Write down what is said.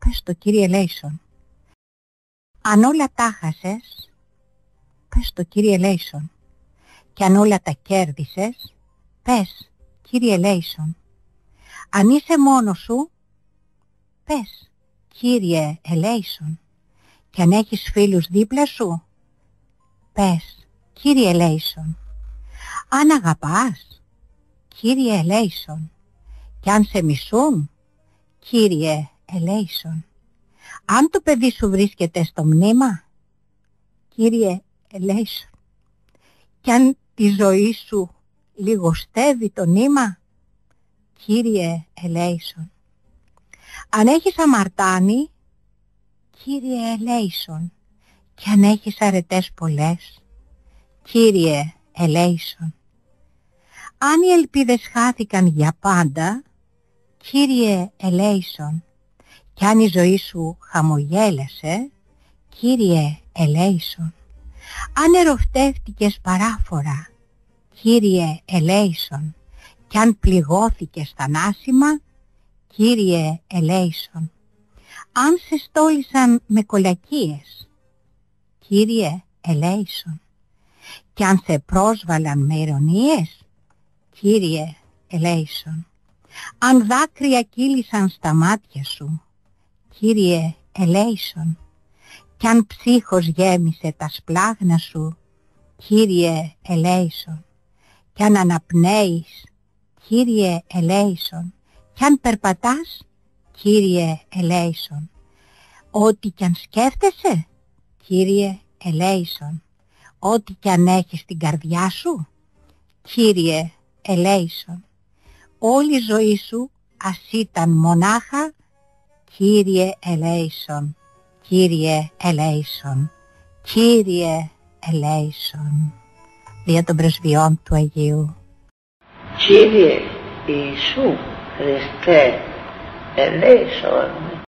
πες το Κύριε ελέησον. Αν όλα τα χάσες, πες το Κύριε ελέησον. Και αν όλα τα κέρδισες, πες Κύριε ελέησον. Αν είσαι μόνος σου, πες Κύριε ελέησον. Και αν έχεις φίλους δίπλα σου, πες Κύριε ελέησον. Αν αγαπάς, Κύριε ελέησον. Και αν σε μισούν, Κύριε ελέησον. Αν το παιδί σου βρίσκεται στο μνήμα, Κύριε ελέησον. Και αν τη ζωή σου λιγοστεύει το νήμα, Κύριε ελέησον. Αν έχεις αμαρτάνει, Κύριε ελέησον. Και αν έχεις αρετές πολλές, Κύριε ελέησον. Αν οι ελπίδες χάθηκαν για πάντα, Κύριε ελέησον. Και αν η ζωή σου χαμογέλασε, Κύριε ελέησον. Αν ερωτεύτηκες παράφορα, Κύριε ελέησον. Και αν πληγώθηκες θανάσιμα, Κύριε ελέησον. Αν σε στόλισαν με κολακίες, Κύριε ελέησον. Και αν σε πρόσβαλαν με ειρωνίες, Κύριε ελέησον. Αν δάκρυα κύλησαν στα μάτια σου, Κύριε ελέησον. Κι αν ψύχος γέμισε τα σπλάγνα σου, Κύριε ελέησον. Κι αν αναπνέεις, Κύριε ελέησον. Κι αν περπατάς, Κύριε ελέησον. Ό,τι κι αν σκέφτεσαι, Κύριε ελέησον. Ό,τι κι αν έχεις στην καρδιά σου, Κύριε ελέησον. Όλη η ζωή σου ας ήταν μονάχα, Κύριε ελέησον. Κύριε ελέησον. Κύριε ελέησον. Δια των πρεσβειών του Αγίου. Κύριε Ιησού Χριστέ ελέησον.